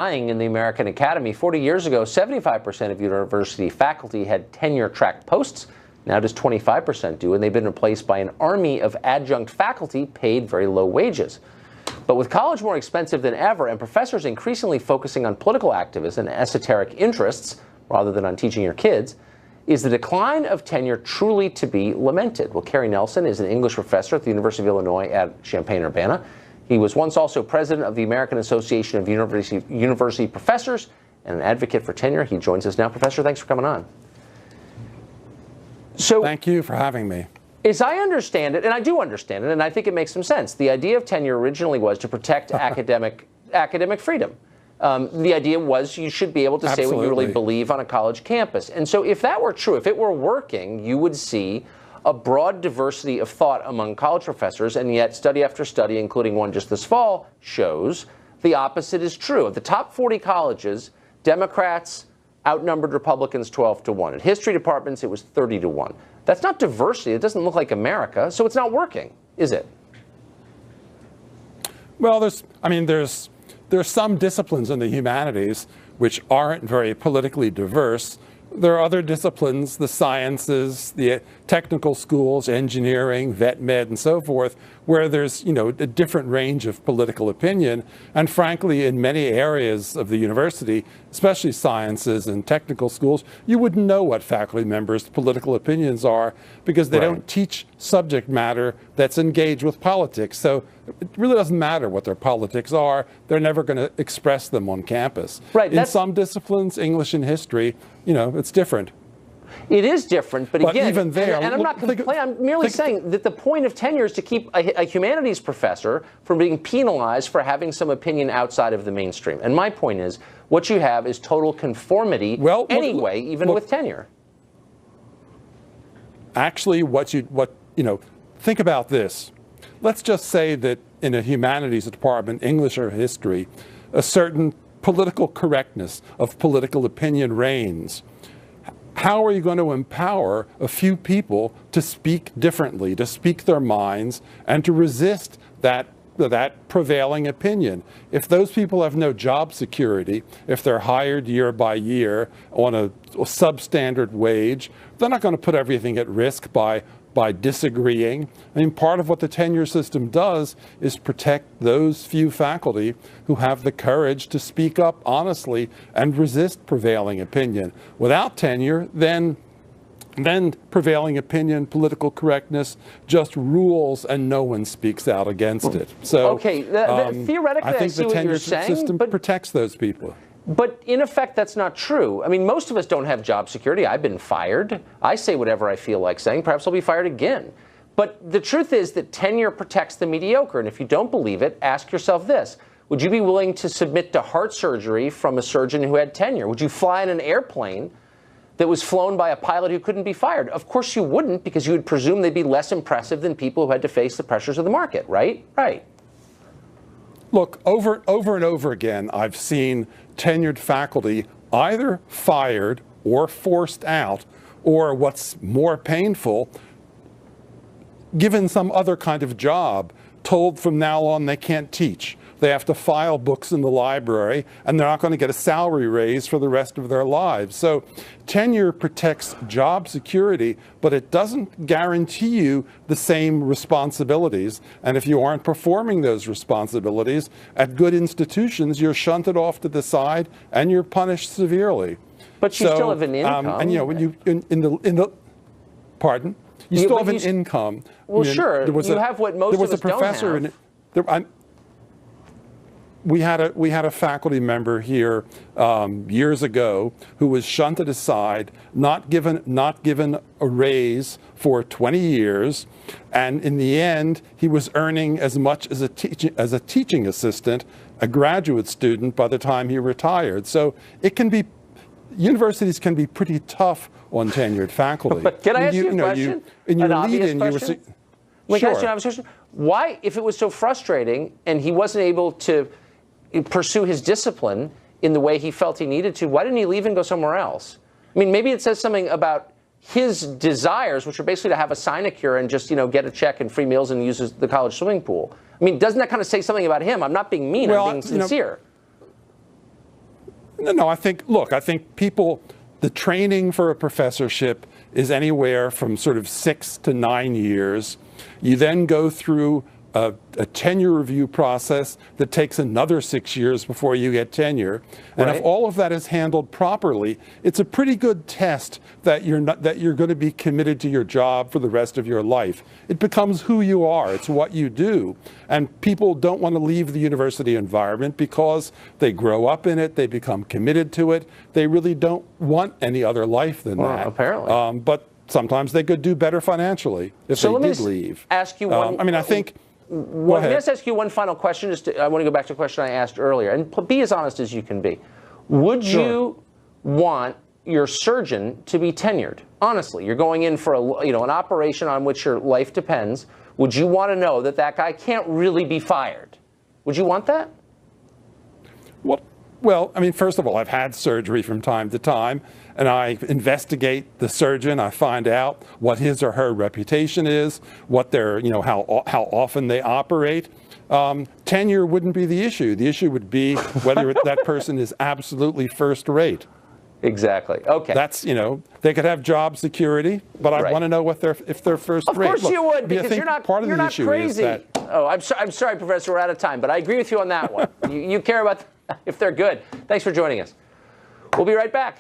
dying in the American Academy. 40 years ago, 75% of university faculty had tenure-track posts. Now just 25% do, and they've been replaced by an army of adjunct faculty paid very low wages. But with college more expensive than ever and professors increasingly focusing on political activism and esoteric interests rather than on teaching your kids, is the decline of tenure truly to be lamented? Well, Kerry Nelson is an English professor at the University of Illinois at Champaign-Urbana. He was once also president of the American Association of University Professors and an advocate for tenure. He joins us now. Professor, thanks for coming on. So, thank you for having me. As I understand it, and I do understand it, and I think it makes some sense, the idea of tenure originally was to protect academic freedom. The idea was you should be able to say what you really believe on a college campus. And so if that were true, if it were working, you would see a broad diversity of thought among college professors, and yet study after study, including one just this fall, shows the opposite is true. Of the top 40 colleges, Democrats outnumbered Republicans 12-1. At history departments, it was 30-1. That's not diversity. It doesn't look like America, so it's not working, is it? Well, there's some disciplines in the humanities which aren't very politically diverse. There are other disciplines, the sciences, the technical schools, engineering, vet med, and so forth, where there's, a different range of political opinion. And frankly, in many areas of the university, especially sciences and technical schools, you wouldn't know what faculty members' political opinions are because they don't teach subject matter that's engaged with politics. So it really doesn't matter what their politics are. They're never going to express them on campus. Right, in some disciplines, English and history, it's different. It is different, but again, even there, and I'm not complaining, I'm merely saying that the point of tenure is to keep a humanities professor from being penalized for having some opinion outside of the mainstream. And my point is, what you have is total conformity anyway, even with tenure. Actually, think about this. Let's just say that in a humanities department, English or history, a certain political correctness of political opinion reigns. How are you going to empower a few people to speak differently, to speak their minds, and to resist that prevailing opinion? If those people have no job security, if they're hired year by year on a substandard wage, they're not going to put everything at risk by disagreeing. I mean, part of what the tenure system does is protect those few faculty who have the courage to speak up honestly and resist prevailing opinion. Without tenure, then prevailing opinion, political correctness just rules and no one speaks out against it. So, okay, theoretically, I think the tenure system but protects those people. But in effect, that's not true. I mean, most of us don't have job security. I've been fired. I say whatever I feel like saying. Perhaps I'll be fired again. But the truth is that tenure protects the mediocre. And if you don't believe it, ask yourself this. Would you be willing to submit to heart surgery from a surgeon who had tenure? Would you fly in an airplane that was flown by a pilot who couldn't be fired? Of course you wouldn't, because you would presume they'd be less impressive than people who had to face the pressures of the market, right? Right. Look, over and over again, I've seen tenured faculty either fired or forced out, or what's more painful, given some other kind of job, told from now on they can't teach. They have to file books in the library, and they're not going to get a salary raise for the rest of their lives. So tenure protects job security, but it doesn't guarantee you the same responsibilities. And if you aren't performing those responsibilities at good institutions, you're shunted off to the side and you're punished severely. But you still have an income. And when you pardon? You still have an income. Well, sure. You have what most of us don't have. We had a faculty member here years ago who was shunted aside, not given a raise for 20 years, and in the end, he was earning as much as a teaching assistant, a graduate student, by the time he retired. So universities can be pretty tough on tenured faculty. But can I ask you a question? In your lead-in, you were saying, sure. Why, if it was so frustrating and he wasn't able to pursue his discipline in the way he felt he needed to, why didn't he leave and go somewhere else? I mean, maybe it says something about his desires, which are basically to have a sinecure and just, get a check and free meals and use the college swimming pool. I mean, doesn't that kind of say something about him? I'm not being mean, I'm being sincere. No, I think people, the training for a professorship is anywhere from sort of 6 to 9 years. You then go through a tenure review process that takes another 6 years before you get tenure. And Right. if all of that is handled properly, it's a pretty good test that you're going to be committed to your job for the rest of your life. It becomes who you are. It's what you do. And people don't want to leave the university environment because they grow up in it, they become committed to it. They really don't want any other life than that. Apparently. But sometimes they could do better financially if they did leave. Ask you one. I mean, I think. Let me just ask you one final question. I want to go back to a question I asked earlier, and be as honest as you can be. Would you want your surgeon to be tenured? Honestly, you're going in for an operation on which your life depends. Would you want to know that that guy can't really be fired? Would you want that? Well, I mean, first of all, I've had surgery from time to time, and I investigate the surgeon. I find out what his or her reputation is, what their, how often they operate. Tenure wouldn't be the issue. The issue would be whether that person is absolutely first rate. Exactly. Okay. That's, they could have job security, but I want to know if they're first rate. Of course you would, because you're not crazy. Oh, I'm sorry, Professor, we're out of time, but I agree with you on that one. You care about if they're good. Thanks for joining us. We'll be right back.